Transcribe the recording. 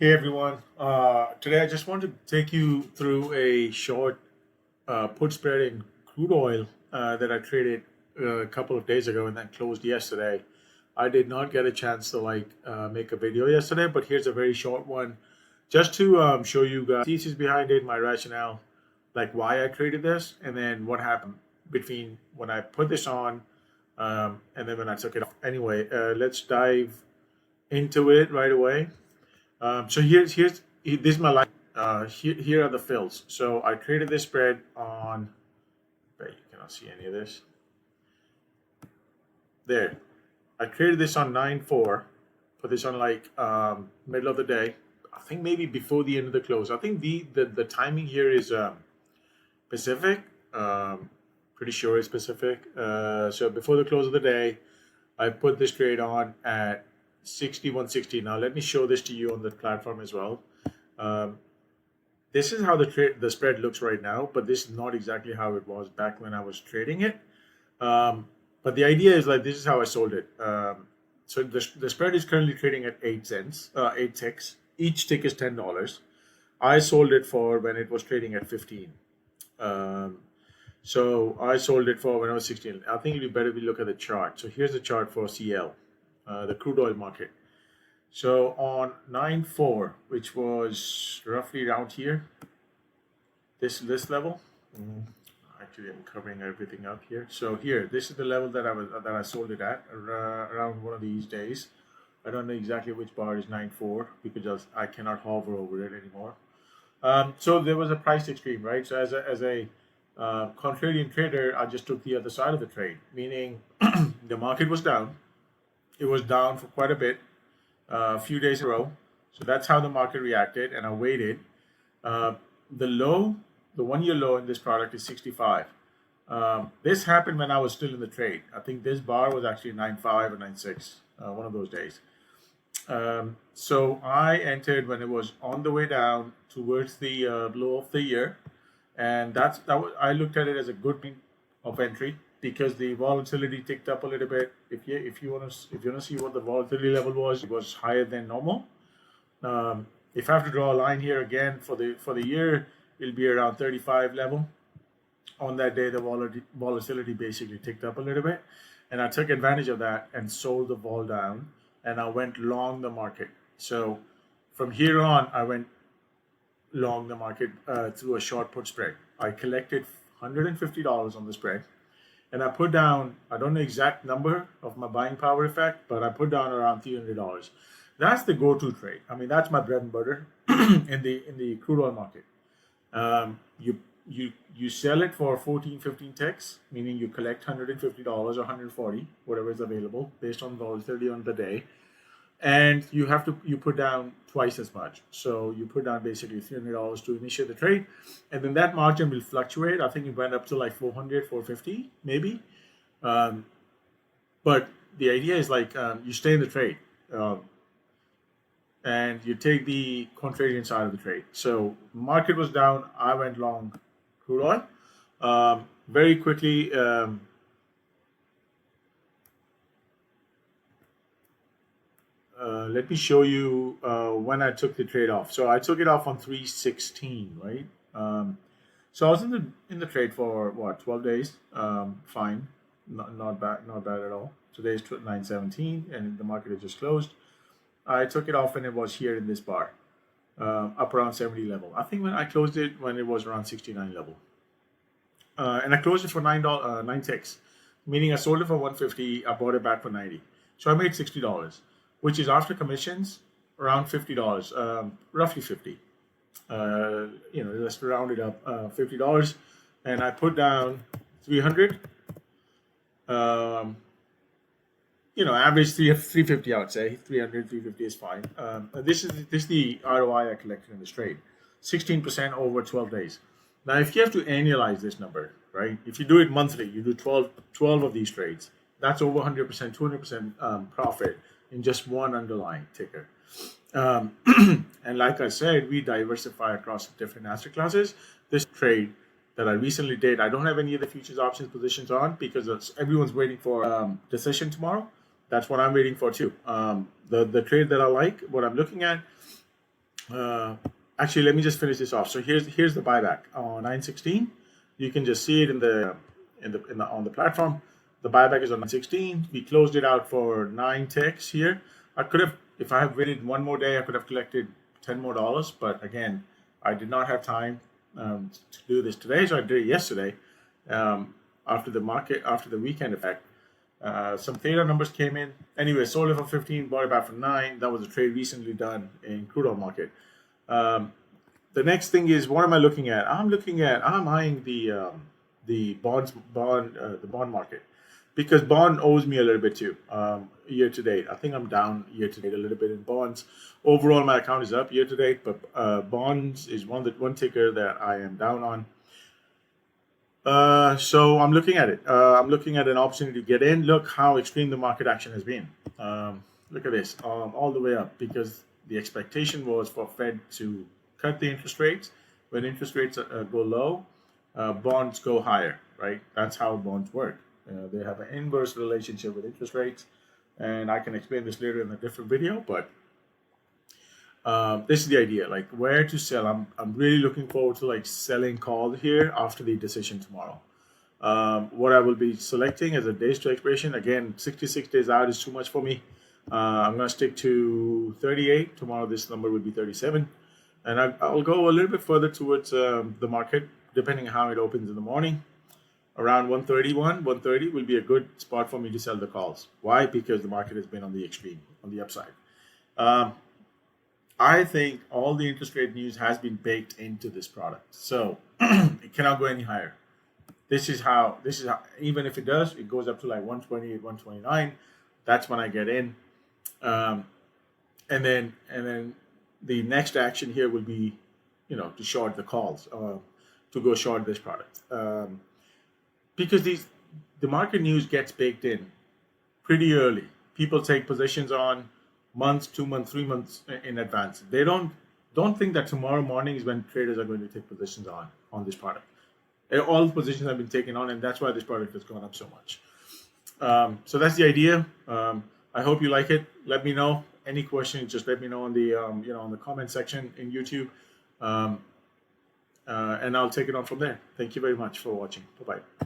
Hey everyone. Today I just want to take you through a short put spread in crude oil that I traded a couple of days ago and then closed yesterday. I did not get a chance to make a video yesterday, but here's a very short one just to show you guys the thesis behind it, my rationale, like why I traded this, and then what happened between when I put this on and then when I took it off. Anyway, let's dive into it right away. So this is my line. Here are the fills. So I created this spread on. Bet you cannot see any of this. There, I created this on 9/4. Put this on middle of the day. I think maybe before the end of the close. I think the timing here is Pacific. Pretty sure it's Pacific. So before the close of the day, I put this trade on at 61.60. Now let me show this to you on the platform as well. Um, this is how the spread looks right now, but this is not exactly how it was back when I was trading it. Um, but the idea is like this is how I sold it. So the spread is currently trading at 8 cents, 8 ticks. Each tick is $10. I sold it for when it was trading at 15. Um, so I sold it for when I was 16. I think it'd be better if we look at the chart. So here's the chart for CL, the crude oil market. So on 9/4, which was roughly around here, this level. mm, Actually, I'm covering everything up here. So here, this is the level that I sold it at around one of these days. I don't know exactly which bar is 9/4 because I cannot hover over it anymore. So there was a price extreme, right? So as a contrarian trader, I just took the other side of the trade, meaning the market was down. It was down for quite a bit, a few days in a row. So that's how the market reacted, and I waited. Uh, the low, the 1 year low in this product is 65. This happened when I was still in the trade. I think this bar was actually 9.5 or 9.6, one of those days. So I entered when it was on the way down towards the low of the year, and I looked at it as a good point of entry because the volatility ticked up a little bit. If you want to see what the volatility level was, it was higher than normal. If I have to draw a line here again for the year, it'll be around 35 level. On that day, the volatility basically ticked up a little bit, and I took advantage of that and sold the vol down, and I went long the market. So from here on, I went long the market through a short put spread. I collected $150 on the spread, and I put down, I don't know exact number of my buying power effect, but I put down around $300. That's the go-to trade. I mean, that's my bread and butter in the crude oil market. You sell it for 14, 15 ticks, meaning you collect $150 or 140, whatever is available based on volatility on the day, and you put down twice as much. So you put down basically $300 to initiate the trade, and then that margin will fluctuate. I think it went up to like 400, 450 maybe. Um, but the idea is you stay in the trade. Um, and you take the contrarian side of the trade. So market was down, I went long crude oil. Very quickly, let me show you when I took the trade off. So I took it off on 3/16, right? So I was in the trade for what, 12 days. Fine, not bad at all. Today's 9/17, and the market has just closed. I took it off and it was here in this bar, up around 70 level. I think when I closed it when it was around 69 level, and I closed it for nine ticks, meaning I sold it for 150. I bought it back for 90, so I made $60, which is after commissions around $50, roughly 50. Let's round it up, $50, and I put down 300. Um, Average 350, I would say 300, 350 is fine. This is the ROI I collected in this trade, 16% over 12 days. Now, if you have to annualize this number, right? If you do it monthly, you do 12 of these trades. That's over 100%, 200% profit in just one underlying ticker. Um, and like I said, we diversify across different asset classes. This trade that I recently did, I don't have any of the futures options positions on because everyone's waiting for decision tomorrow. That's what I'm waiting for too. The trade that I like, what I'm looking at, Uh, Actually, let me just finish this off. So here's the buyback on 916. You can just see it in the on the platform. The buyback is on 916. We closed it out for 9 ticks here. I could have, if I had waited one more day, I could have collected $10 more. But again, I did not have time to do this today, so I did it yesterday. Um, after the weekend effect. Some theta numbers came in. Anyway, sold it for 15, bought it back for 9. That was a trade recently done in crude oil market. Um, the next thing is, what am I looking at? I'm eyeing the the bond market, because bond owes me a little bit too. Year to date, I think I'm down year to date a little bit in bonds. Overall, my account is up year to date, but bonds is one ticker that I am down on. So I'm looking at it. I'm looking at an opportunity to get in. Look how extreme the market action has been. Look at this, all the way up, because the expectation was for Fed to cut the interest rates. When interest rates go low, bonds go higher, right? That's how bonds work. They have an inverse relationship with interest rates, and I can explain this later in a different video. But this is the idea, like where to sell. I'm really looking forward to like selling call here after the decision tomorrow. What I will be selecting as a days to expiration, again, 66 days out is too much for me. I'm going to stick to 38. Tomorrow, this number will be 37. And I'll go a little bit further towards the market, depending on how it opens in the morning. Around 131, 130 will be a good spot for me to sell the calls. Why? Because the market has been on the extreme, on the upside. Um, I think all the interest rate news has been baked into this product. So it cannot go any higher. This is how, even if it does, it goes up to like 128, 129. That's when I get in. Um, and then the next action here will be, to short the calls, to go short this product. Because the market news gets baked in pretty early. People take positions on months, 2 months, 3 months in advance. They don't think that tomorrow morning is when traders are going to take positions on this product. All positions have been taken on, and that's why this product has gone up so much. So that's the idea. I hope you like it. Let me know any questions. Just let me know on the on the comment section in YouTube, um, and I'll take it on from there. Thank you very much for watching. Bye bye.